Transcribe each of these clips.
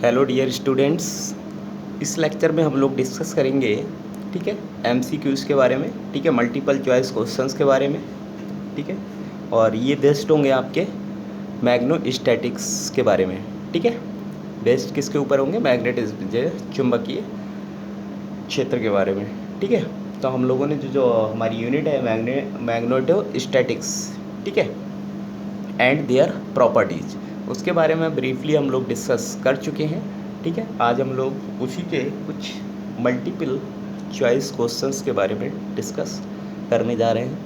Hello dear students. इस lecture में हम लोग डिस्कस करेंगे, ठीक है, एमसीक्यूज़ के बारे में, ठीक है, मल्टीपल चॉइस क्वेश्चंस के बारे में, ठीक है, और ये बेस्ड होंगे आपके मैग्नेटोस्टैटिक्स के बारे में, ठीक है। बेस्ड किसके ऊपर होंगे? मैग्नेटिज्म, चुंबकीय क्षेत्र के बारे में, ठीक है। तो हम लोगों ने जो हमारी यूनिट है मैग्नेटोस्टैटिक्स, ठीक है, एंड देयर प्रॉपर्टीज़, उसके बारे में ब्रीफली हम लोग डिस्कस कर चुके हैं, ठीक है। आज हम लोग उसी के कुछ मल्टीपल चॉइस क्वेश्चंस के बारे में डिस्कस करने जा रहे हैं,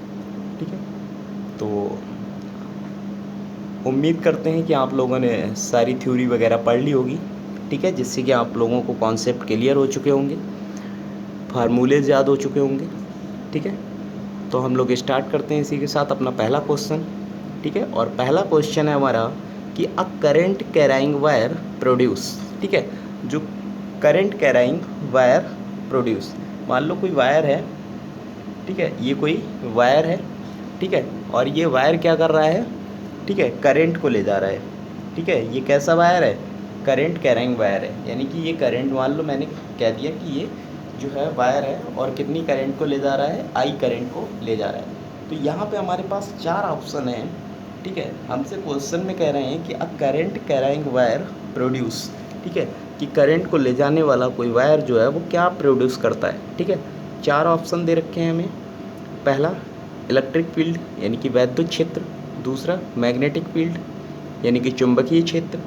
ठीक है। तो उम्मीद करते हैं कि आप लोगों ने सारी थ्योरी वगैरह पढ़ ली होगी, ठीक है, जिससे कि आप लोगों को कॉन्सेप्ट क्लियर हो चुके होंगे, फार्मूलेज याद हो चुके होंगे, ठीक है। तो हम लोग स्टार्ट करते हैं इसी के साथ अपना पहला क्वेश्चन, ठीक है। और पहला क्वेश्चन है हमारा कि अ करंट कैराइंग वायर प्रोड्यूस, ठीक है, जो करंट कैराइंग वायर प्रोड्यूस, मान लो कोई वायर है, ठीक है, ये कोई वायर है, ठीक है, और ये वायर क्या कर रहा है, ठीक है, करंट को ले जा रहा है, ठीक है। ये कैसा वायर है? करंट कैराइंग वायर है, यानी कि ये करंट, मान लो मैंने कह दिया कि ये जो है वायर है और कितनी करंट को ले जा रहा है? आई करंट को ले जा रहा है। तो यहाँ पे हमारे पास चार ऑप्शन हैं, ठीक है। हमसे क्वेश्चन में कह रहे हैं कि अ करंट कैराइंग वायर प्रोड्यूस, ठीक है, कि करंट को ले जाने वाला कोई वायर जो है वो क्या प्रोड्यूस करता है, ठीक है। चार ऑप्शन दे रखे हैं हमें। पहला इलेक्ट्रिक फील्ड यानी कि वैद्युत क्षेत्र, दूसरा मैग्नेटिक फील्ड यानी कि चुंबकीय क्षेत्र,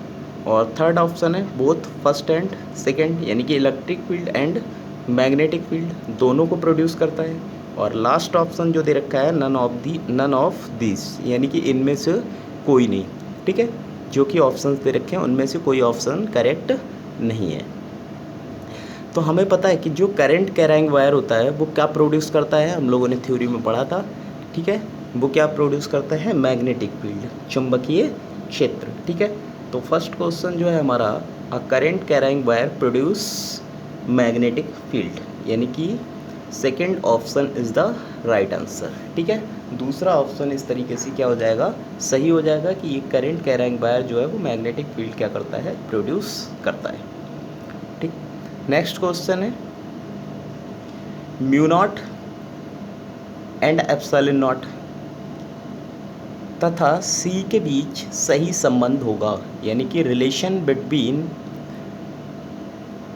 और थर्ड ऑप्शन है बोथ फर्स्ट एंड सेकंड यानी कि electric field and magnetic field, दोनों को प्रोड्यूस करता है। और लास्ट ऑप्शन जो दे रखा है नन ऑफ दिस, यानी कि इनमें से कोई नहीं, ठीक है। जो कि ऑप्शंस दे रखे हैं उनमें से कोई ऑप्शन करेक्ट नहीं है। तो हमें पता है कि जो करंट कैराइंग वायर होता है वो क्या प्रोड्यूस करता है, हम लोगों ने थ्योरी में पढ़ा था, ठीक है। वो क्या प्रोड्यूस करता है? मैग्नेटिक फील्ड, चुंबकीय क्षेत्र, ठीक है। तो फर्स्ट क्वेश्चन जो है हमारा, a current carrying wire produce magnetic field, यानी कि second option is the right answer, ठीक है। दूसरा ऑप्शन इस तरीके से क्या हो जाएगा? सही हो जाएगा कि ये करंट कैराइंग वायर जो है वो मैग्नेटिक फील्ड क्या करता है? प्रोड्यूस करता है, ठीक। नेक्स्ट क्वेश्चन है mu naught and epsilon not तथा सी के बीच सही संबंध होगा, यानी कि relation between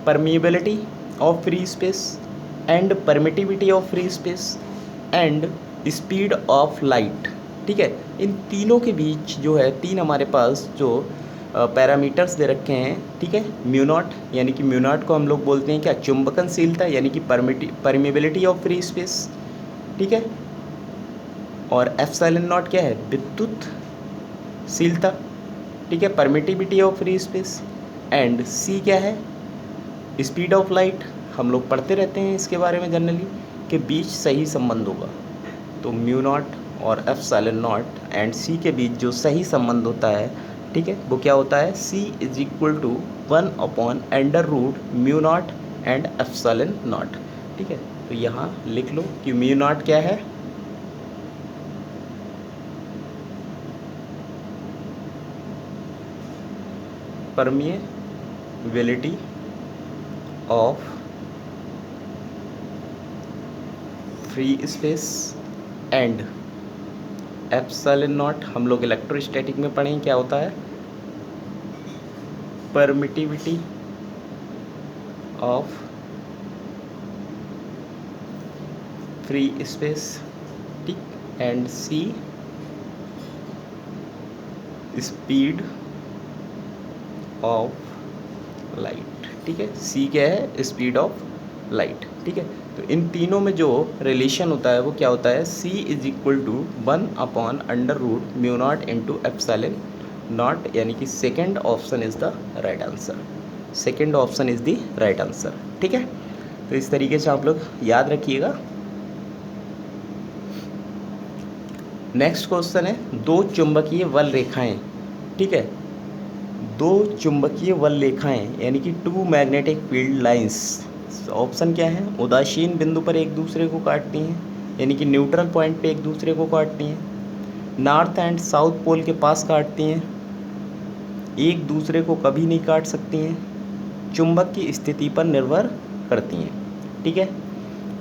permeability of free space and permittivity of free space and speed of light, ठीक है। इन तीनों के बीच जो है, तीन हमारे पास जो पैरामीटर्स दे रखे हैं, ठीक है। म्यू नॉट यानी कि म्यू नॉट को हम लोग बोलते हैं क्या? चुंबकनशीलता यानी कि परमिएबिलिटी ऑफ फ्री स्पेस, ठीक है। और एप्सिलॉन नॉट क्या है? विद्युतशीलता, ठीक है, permittivity of free space. And C क्या है? Speed of light. हम लोग पढ़ते रहते हैं इसके बारे में जनरली, के बीच सही संबंध होगा। तो म्यू नॉट और एप्सिलॉन नॉट एंड सी के बीच जो सही संबंध होता है, ठीक है, वो क्या होता है? C is equal to 1/√μ naught and epsilon naught, ठीक है। तो यहाँ लिख लो कि म्यू नॉट क्या है? Permeability of free space and epsilon naught, हम लोग इलेक्ट्रोस्टैटिक में पढ़ें क्या होता है? परमिटिविटी ऑफ फ्री स्पेस, ठीक, and C speed of light, ठीक है। सी क्या है? स्पीड ऑफ लाइट, ठीक है। तो इन तीनों में जो रिलेशन होता है वो क्या होता है? C is equal to 1/√μ naught into epsilon naught, यानी कि second option is the right answer. Second option is the right answer, ठीक है। तो इस तरीके से आप लोग याद रखिएगा। नेक्स्ट क्वेश्चन है दो चुंबकीय बल रेखाएं, ठीक है, दो चुंबकीय बल रेखाएं यानी कि two magnetic field lines. Option क्या है? उदासीन बिंदु पर एक दूसरे को काटती हैं, यानी कि न्यूट्रल पॉइंट पे एक दूसरे को काटती हैं, नॉर्थ एंड साउथ पोल के पास काटती हैं, एक दूसरे को कभी नहीं काट सकती हैं, चुंबक की स्थिति पर निर्भर करती हैं, ठीक है।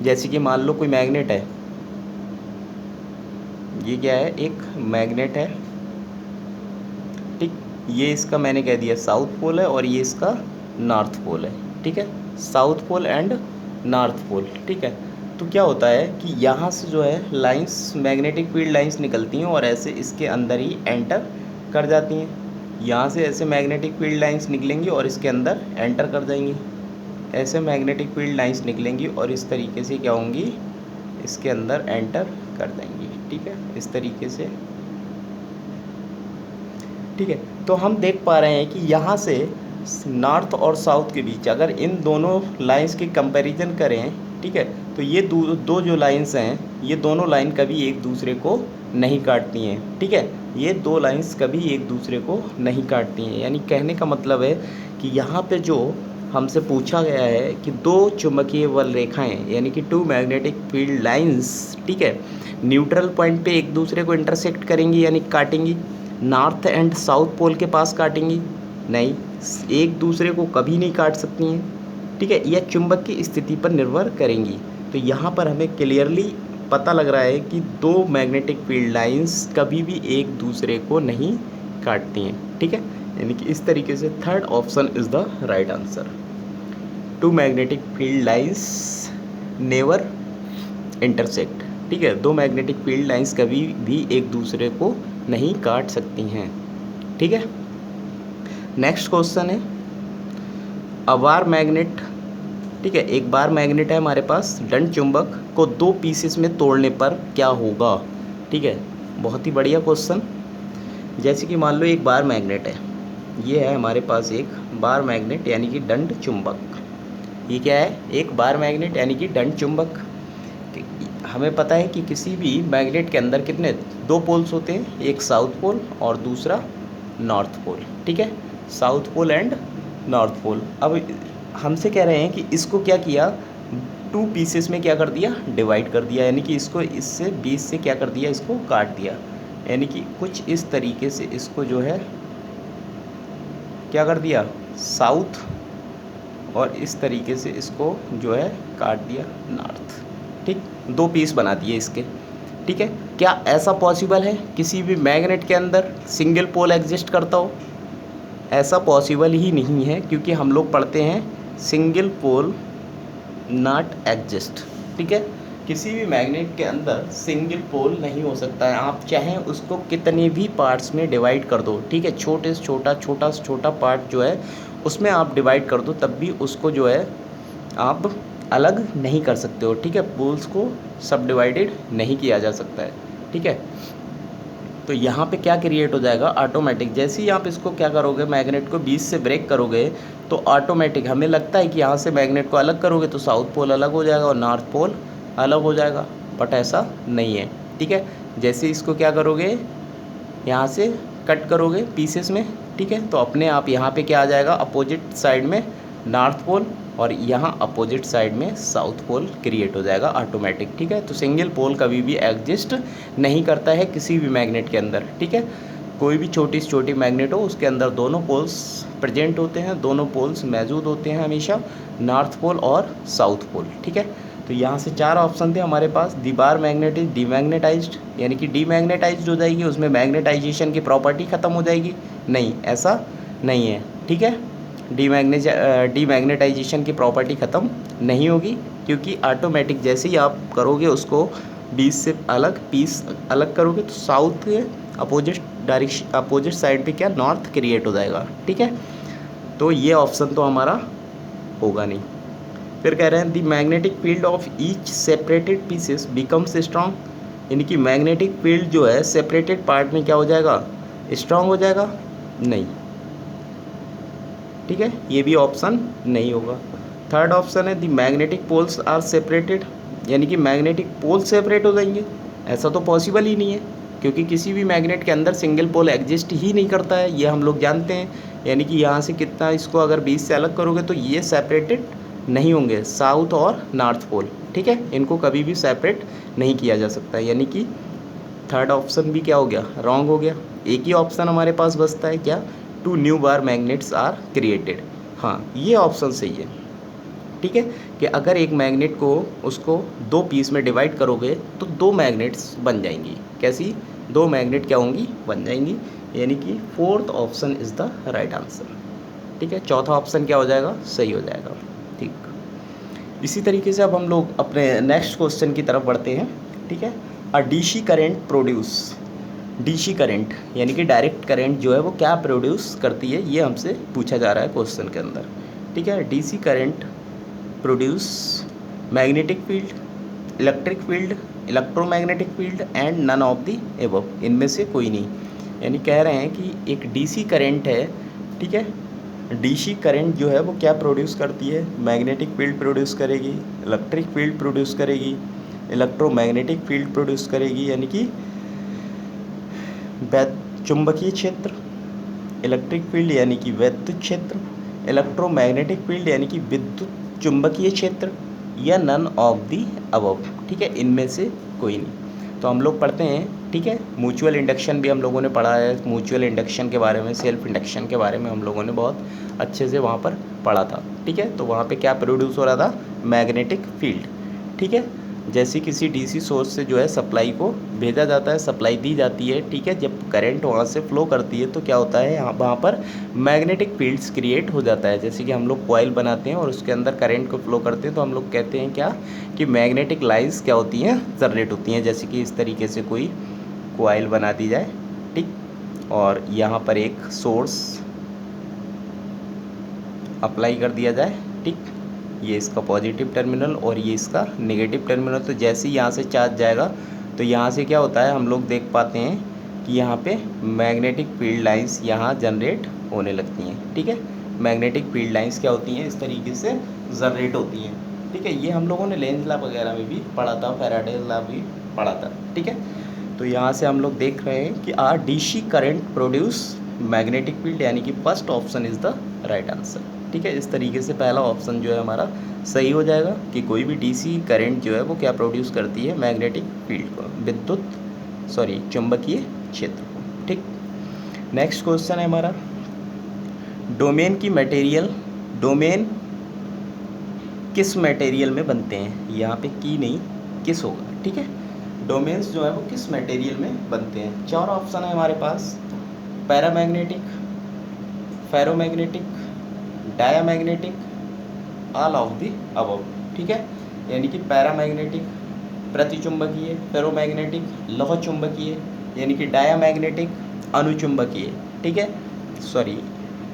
जैसे कि मान लो कोई मैग्नेट है, ये क्या है, एक मैग्नेट है, ठीक। ये इसका मैंने कह दिया साउथ पोल है और ये इसका नॉर्थ पोल है, ठीक है, south pole and north pole, ठीक है। तो क्या होता है कि यहाँ से जो है लाइंस, मैग्नेटिक फील्ड लाइंस निकलती हैं और ऐसे इसके अंदर ही एंटर कर जाती हैं। यहाँ से ऐसे मैग्नेटिक फील्ड लाइंस निकलेंगी और इसके अंदर एंटर कर जाएंगी। ऐसे मैग्नेटिक फील्ड लाइंस निकलेंगी और इस तरीके से क्या होंगी, इसके अंदर एंटर कर देंगी, ठीक है, इस तरीके से, ठीक है। तो हम देख पा रहे हैं कि यहाँ से नॉर्थ और साउथ के बीच अगर इन दोनों लाइंस की कंपैरिजन करें, ठीक है, तो ये दो जो लाइंस हैं, ये दोनों लाइन कभी एक दूसरे को नहीं काटती हैं, ठीक है। ये दो लाइंस कभी एक दूसरे को नहीं काटती हैं। यानी कहने का मतलब है कि यहाँ पे जो हमसे पूछा गया है कि दो चुंबकीय बल रेखाएं यानी कि टू मैग्नेटिक फील्ड लाइंस, ठीक है, न्यूट्रल पॉइंट पे एक दूसरे को इंटरसेक्ट करेंगी यानी काटेंगी, नॉर्थ एंड साउथ पोल के पास काटेंगी नहीं, एक दूसरे को कभी नहीं काट सकती हैं, ठीक है, यह चुंबक की स्थिति पर निर्भर करेंगी। तो यहाँ पर हमें क्लियरली पता लग रहा है कि दो मैग्नेटिक फील्ड लाइंस कभी भी एक दूसरे को नहीं काटती हैं, ठीक है। यानी कि इस तरीके से third option is the right answer. Two magnetic field lines never intersect, ठीक है, दो मैग्नेटिक फील्ड लाइंस कभी भी एक दूसरे को नहीं काट सकती हैं, ठीक है। नेक्स्ट क्वेश्चन है अ बार मैग्नेट, ठीक है, एक बार मैग्नेट है हमारे पास, दंड चुंबक को दो पीसेस में तोड़ने पर क्या होगा, ठीक है। बहुत ही बढ़िया क्वेश्चन। जैसे कि मान लो एक बार मैग्नेट है, ये है हमारे पास एक बार मैग्नेट यानी कि दंड चुंबक। ये क्या है, एक बार मैग्नेट यानी कि दंड चुंबक। हमें पता है कि किसी भी मैग्नेट के अंदर कितने दो पोल्स होते हैं, एक साउथ पोल और दूसरा नॉर्थ पोल, ठीक है, south pole and north pole. अब हमसे कह रहे हैं कि इसको क्या किया, टू पीसेस में क्या कर दिया, डिवाइड कर दिया, यानी कि इसको इससे बीच से क्या कर दिया, इसको काट दिया, यानी कि कुछ इस तरीके से इसको जो है क्या कर दिया, साउथ, और इस तरीके से इसको जो है काट दिया नॉर्थ, ठीक, दो पीस बना दिए इसके, ठीक है। क्या ऐसा पॉसिबल है किसी भी मैग्नेट के अंदर सिंगल पोल एग्जिस्ट करता हो? ऐसा पॉसिबल ही नहीं है, क्योंकि हम लोग पढ़ते हैं सिंगल पोल नॉट एग्जिस्ट, ठीक है। किसी भी मैग्नेट के अंदर सिंगल पोल नहीं हो सकता है, आप चाहें उसको कितने भी पार्ट्स में डिवाइड कर दो, ठीक है, छोटे से छोटा पार्ट जो है उसमें आप डिवाइड कर दो, तब भी उसको जो है आप अलग नहीं कर सकते हो, ठीक है, पोल्स को सब डिवाइडेड नहीं किया जा सकता है, ठीक है। तो यहाँ पे क्या क्रिएट हो जाएगा, ऑटोमेटिक, जैसे ही आप इसको क्या करोगे, मैग्नेट को बीच से ब्रेक करोगे तो ऑटोमेटिक हमें लगता है कि यहाँ से मैग्नेट को अलग करोगे तो साउथ पोल अलग हो जाएगा और नॉर्थ पोल अलग हो जाएगा, बट ऐसा नहीं है, ठीक है। जैसे इसको क्या करोगे, यहाँ से कट करोगे पीसेस में, ठीक है, तो अपने आप यहाँ पे क्या आ जाएगा, अपोजिट साइड में नॉर्थ पोल और यहाँ अपोजिट साइड में साउथ पोल क्रिएट हो जाएगा ऑटोमेटिक, ठीक है। तो सिंगल पोल कभी भी एग्जिस्ट नहीं करता है किसी भी मैग्नेट के अंदर, ठीक है। कोई भी छोटी से छोटी मैग्नेट हो उसके अंदर दोनों पोल्स प्रेजेंट होते हैं, दोनों पोल्स मौजूद होते हैं हमेशा, नॉर्थ पोल और साउथ पोल, ठीक है। तो यहाँ से चार ऑप्शन थे हमारे पास। दी बार मैग्नेट इज डीमैग्नेटाइज्ड, यानी कि डीमैग्नेटाइज्ड हो जाएगी, उसमें मैग्नेटाइजेशन की प्रॉपर्टी ख़त्म हो जाएगी, नहीं, ऐसा नहीं है, ठीक है। डीमैग्नेटाइजेशन की प्रॉपर्टी ख़त्म नहीं होगी, क्योंकि ऑटोमेटिक जैसे ही आप करोगे उसको बीच से अलग पीस अलग करोगे तो साउथ के अपोजिट साइड पे क्या, नॉर्थ क्रिएट हो जाएगा, ठीक है। तो ये ऑप्शन तो हमारा होगा नहीं। फिर कह रहे हैं the magnetic field of each separated pieces becomes strong, यानी कि मैग्नेटिक फील्ड जो है सेपरेटेड पार्ट में क्या हो जाएगा, स्ट्रांग हो जाएगा, नहीं, ठीक है, ये भी ऑप्शन नहीं होगा। थर्ड ऑप्शन है the magnetic poles are separated, यानी कि मैग्नेटिक पोल सेपरेट हो जाएंगे, ऐसा तो पॉसिबल ही नहीं है, क्योंकि किसी भी मैग्नेट के अंदर सिंगल पोल एग्जिस्ट ही नहीं करता है, ये हम लोग जानते हैं। यानी कि यहाँ से कितना इसको अगर बीच से अलग करोगे तो ये सेपरेटेड नहीं होंगे, साउथ और नॉर्थ पोल, ठीक है, इनको कभी भी सेपरेट नहीं किया जा सकता, यानी कि थर्ड ऑप्शन भी क्या हो गया, रॉन्ग हो गया। एक ही ऑप्शन हमारे पास बचता है क्या, two new bar magnets are created, हाँ, ये ऑप्शन सही है, ठीक है, कि अगर एक मैग्नेट को उसको 2 पीस में डिवाइड करोगे तो 2 मैग्नेट्स बन जाएंगी। कैसी? 2 मैग्नेट क्या होंगी? बन जाएंगी। यानी कि fourth option is the right answer, ठीक है। चौथा ऑप्शन क्या हो जाएगा? सही हो जाएगा, ठीक। इसी तरीके से अब हम लोग अपने नेक्स्ट क्वेश्चन की तरफ बढ़ते हैं, ठीक है। A DC current produce, DC current यानी कि डायरेक्ट करंट जो है वो क्या प्रोड्यूस करती है, ये हमसे पूछा जा रहा है क्वेश्चन के अंदर, ठीक है। DC current produce magnetic field, electric field, electromagnetic field and none of the above, इनमें से कोई नहीं। यानी कह रहे हैं कि एक डीसी करंट है, ठीक है। डीसी करंट जो है वो क्या प्रोड्यूस करती है? मैग्नेटिक फील्ड प्रोड्यूस करेगी, इलेक्ट्रिक फील्ड प्रोड्यूस करेगी, इलेक्ट्रोमैग्नेटिक फील्ड प्रोड्यूस करेगी, यानी कि चुंबकीय क्षेत्र, इलेक्ट्रिक फील्ड यानी कि वैद्युत क्षेत्र, इलेक्ट्रोमैग्नेटिक फील्ड यानी कि विद्युत चुंबकीय क्षेत्र, या नन ऑफ दी अबव, ठीक है, इनमें से कोई नहीं। तो हम लोग पढ़ते हैं, ठीक है। म्यूचुअल इंडक्शन भी हम लोगों ने पढ़ा है, म्यूचुअल इंडक्शन के बारे में, सेल्फ इंडक्शन के बारे में हम लोगों ने बहुत अच्छे से वहाँ पर पढ़ा था, ठीक है। तो वहाँ पे क्या प्रोड्यूस हो रहा था? मैग्नेटिक फील्ड, ठीक है। जैसे किसी डीसी सोर्स से जो है सप्लाई को भेजा जाता है, सप्लाई दी जाती है, ठीक है। जब करंट वहाँ से फ्लो करती है तो क्या होता है, यहाँ वहाँ पर मैग्नेटिक फील्ड्स क्रिएट हो जाता है। जैसे कि हम लोग कॉइल बनाते हैं और उसके अंदर करंट को फ्लो करते हैं तो हम लोग कहते हैं क्या, कि मैग्नेटिक लाइंस क्या होती हैं? जनरेट होती हैं। जैसे कि इस तरीके से कोई कॉइल बना दी जाए, ठीक, और यहाँ पर एक सोर्स अप्लाई कर दिया जाए, ठीक, ये इसका पॉजिटिव टर्मिनल और ये इसका नेगेटिव टर्मिनल। तो जैसे ही यहाँ से चार्ज जाएगा तो यहाँ से क्या होता है, हम लोग देख पाते हैं कि यहाँ पे मैग्नेटिक फील्ड लाइंस यहाँ जनरेट होने लगती हैं, ठीक है। मैग्नेटिक फील्ड लाइंस क्या होती हैं? इस तरीके से जनरेट होती हैं, ठीक है। ये हम लोगों ने लेंज लॉ वगैरह में भी पढ़ा था, फैराडे लॉ भी पढ़ा था, ठीक है। तो यहाँ से हम लोग देख रहे हैं कि are DC current produce magnetic field, यानी कि first option is the right answer, ठीक है। इस तरीके से पहला ऑप्शन जो है हमारा सही हो जाएगा कि कोई भी डीसी करंट जो है वो क्या प्रोड्यूस करती है? मैग्नेटिक फील्ड को, चुंबकीय क्षेत्र को, ठीक। नेक्स्ट क्वेश्चन है हमारा, डोमेन की मटेरियल, डोमेन किस मटेरियल में बनते हैं? यहाँ पे की नहीं, किस होगा, ठीक है। डोमेन्स जो है वो किस मटेरियल में बनते हैं? 4 ऑप्शन है हमारे पास, paramagnetic, ferromagnetic, diamagnetic, all of the above, ठीक है। यानी कि पैरामैग्नेटिक प्रतिचुंबकीय, फेरोमैग्नेटिक लौह चुंबकीय, यानी कि डायामैग्नेटिक अनुचुंबकीय, ठीक है।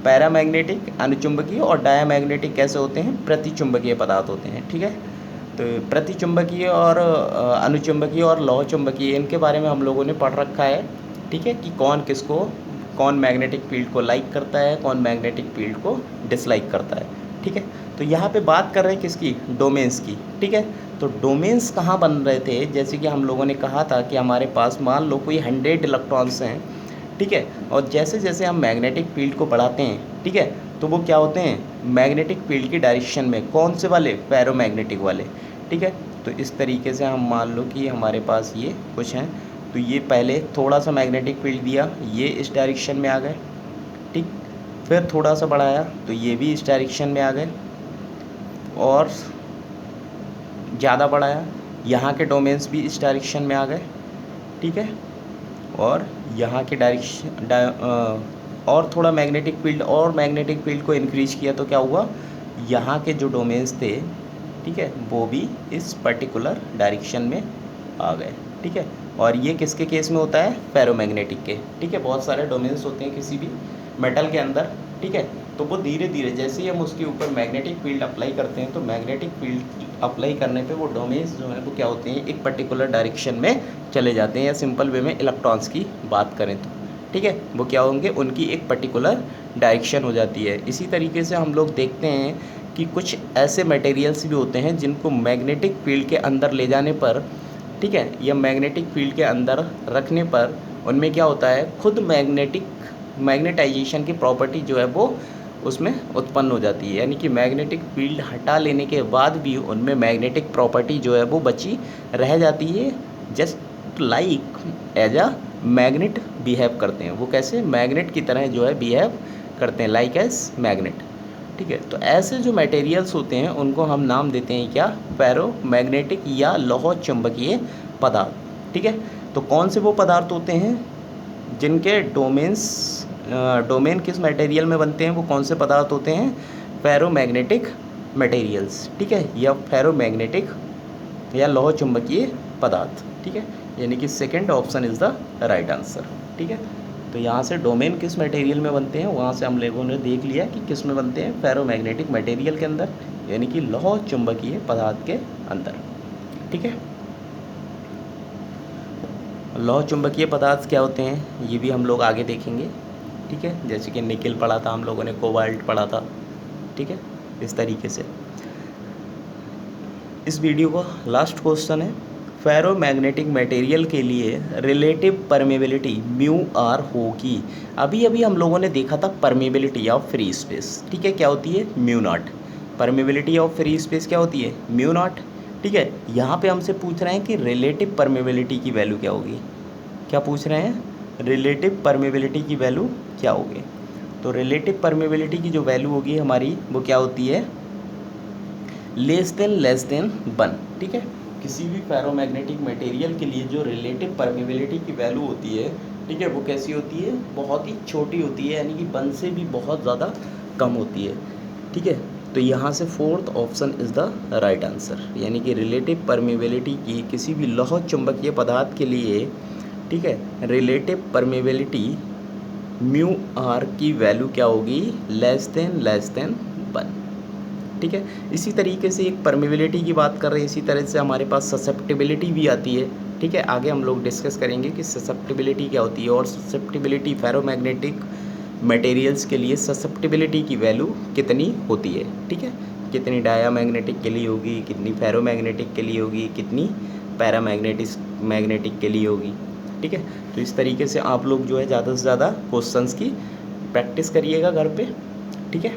पैरामैग्नेटिक अनुचुंबकीय और डायामैग्नेटिक कैसे होते हैं? प्रतिचुंबकीय पदार्थ होते हैं, ठीक है। तो प्रतिचुंबकीय और अनुचुंबकीय और लौह चुंबकीय, इनके बारे में हम लोगों ने पढ़ रखा है, ठीक है, कि कौन मैग्नेटिक फील्ड को लाइक करता है, कौन मैग्नेटिक फील्ड को डिसलाइक करता है, ठीक है। तो यहाँ पे बात कर रहे हैं किसकी? डोमेन्स की, ठीक है। तो डोमेन्स कहाँ बन रहे थे? जैसे कि हम लोगों ने कहा था कि हमारे पास मान लो कोई 100 इलेक्ट्रॉन्स हैं, ठीक है, और जैसे जैसे हम मैग्नेटिक फील्ड को बढ़ाते हैं, ठीक है, तो वो क्या होते हैं? मैग्नेटिक फील्ड की डायरेक्शन में, कौन से वाले? फेरोमैग्नेटिक वाले, ठीक है। तो इस तरीके से हम मान लो कि हमारे पास ये कुछ हैं, तो ये पहले थोड़ा सा मैग्नेटिक फील्ड दिया, ये इस डायरेक्शन में आ गए, ठीक, फिर थोड़ा सा बढ़ाया तो ये भी इस डायरेक्शन में आ गए, और ज़्यादा बढ़ाया, यहाँ के डोमेन्स भी इस डायरेक्शन में आ गए, ठीक है, और यहाँ के और थोड़ा मैग्नेटिक फील्ड को इंक्रीज किया तो क्या हुआ? यहाँ के जो डोमेन्स थे, ठीक है, वो भी इस पर्टिकुलर डायरेक्शन में आ गए, ठीक है। और ये किसके केस में होता है? फेरोमैग्नेटिक के, ठीक है। बहुत सारे डोमेन्स होते हैं किसी भी मेटल के अंदर, ठीक है, तो वो धीरे धीरे जैसे ही हम उसके ऊपर मैग्नेटिक फील्ड अप्लाई करते हैं तो मैग्नेटिक फील्ड अप्लाई करने पे वो डोमेन्स जो है वो क्या होते हैं? एक पर्टिकुलर डायरेक्शन में चले जाते हैं, या सिंपल वे में इलेक्ट्रॉन्स की बात करें तो, ठीक है, वो क्या होंगे? उनकी एक पर्टिकुलर डायरेक्शन हो जाती है। इसी तरीके से हम लोग देखते हैं कि कुछ ऐसे मटेरियल्स भी होते हैं जिनको मैग्नेटिक फील्ड के अंदर ले जाने पर, ठीक है, या मैग्नेटिक फील्ड के अंदर रखने पर उनमें क्या होता है? खुद मैग्नेटाइजेशन की प्रॉपर्टी जो है वो उसमें उत्पन्न हो जाती है। यानी कि मैग्नेटिक फील्ड हटा लेने के बाद भी उनमें मैग्नेटिक प्रॉपर्टी जो है वो बची रह जाती है, just like as a magnet behave करते हैं। वो कैसे? मैग्नेट की तरह जो है बिहेव करते हैं, लाइक एज मैग्नेट, ठीक है। तो ऐसे जो मटेरियल्स होते हैं उनको हम नाम देते हैं क्या, फेरोमैग्नेटिक या लौह चुंबकीय पदार्थ। ठीक है। तो कौन से वो पदार्थ होते हैं जिनके डोमेन किस मटेरियल में बनते हैं, वो कौन से पदार्थ होते हैं, फेरोमैग्नेटिक मटेरियल्स। ठीक है, या फेरोमैग्नेटिक या लौह चुंबकीय पदार्थ। ठीक है, यानी कि second option is the right answer. ठीक है, तो यहाँ से डोमेन किस मटेरियल में बनते हैं, वहाँ से हम लोगों ने देख लिया कि किस में बनते हैं, फेरोमैग्नेटिक मटेरियल के अंदर, यानी कि लौह चुंबकीय पदार्थ के अंदर। ठीक है, लौह चुंबकीय पदार्थ क्या होते हैं ये भी हम लोग आगे देखेंगे। ठीक है, जैसे कि निकिल पढ़ा था हम लोगों ने, कोबाल्ट पढ़ा था। ठीक है, इस तरीके से इस वीडियो का लास्ट क्वेश्चन है, फेरोमैग्नेटिक मटेरियल के लिए रिलेटिव परमेबिलिटी म्यू आर होगी। अभी अभी हम लोगों ने देखा था परमेबिलिटी ऑफ फ्री स्पेस। ठीक है, क्या होती है, mu naught. Permeability of free space क्या होती है, म्यू नॉट। ठीक है, यहाँ पे हमसे पूछ रहे हैं कि रिलेटिव परमेबिलिटी की वैल्यू क्या होगी। क्या पूछ रहे हैं, रिलेटिव परमेबिलिटी की वैल्यू क्या होगी। तो रिलेटिव परमेबिलिटी की जो वैल्यू होगी हमारी, वो क्या होती है, लेस देन 1। ठीक है, किसी भी फेरोमैग्नेटिक मटेरियल के लिए जो रिलेटिव परमेबिलिटी की वैल्यू होती है, ठीक है, वो कैसी होती है, बहुत ही छोटी होती है, यानी कि 1 से भी बहुत ज़्यादा कम होती है। ठीक है, तो यहाँ से fourth option is the right answer, यानी कि रिलेटिव परमेबिलिटी की किसी भी लौह चुंबकीय पदार्थ के लिए, ठीक है, रिलेटिव परमेबिलिटी म्यू आर की वैल्यू क्या होगी, लेस देन 1। ठीक है, इसी तरीके से एक परमेबिलिटी की बात कर रहे हैं, इसी तरह से हमारे पास ससेप्टिबिलिटी भी आती है। ठीक है, आगे हम लोग डिस्कस करेंगे कि ससेप्टिबिलिटी क्या होती है, और ससेप्टिबिलिटी फेरोमैग्नेटिक मटेरियल्स के लिए ससेप्टिबिलिटी की वैल्यू कितनी होती है। ठीक है, कितनी डायामैग्नेटिक के लिए होगी, कितनी फेरोमैग्नेटिक के लिए होगी, कितनी मैग्नेटिक के लिए होगी। ठीक है, तो इस तरीके से आप लोग जो है ज़्यादा से ज़्यादा क्वेश्चंस की प्रैक्टिस करिएगा घर पे। ठीक है।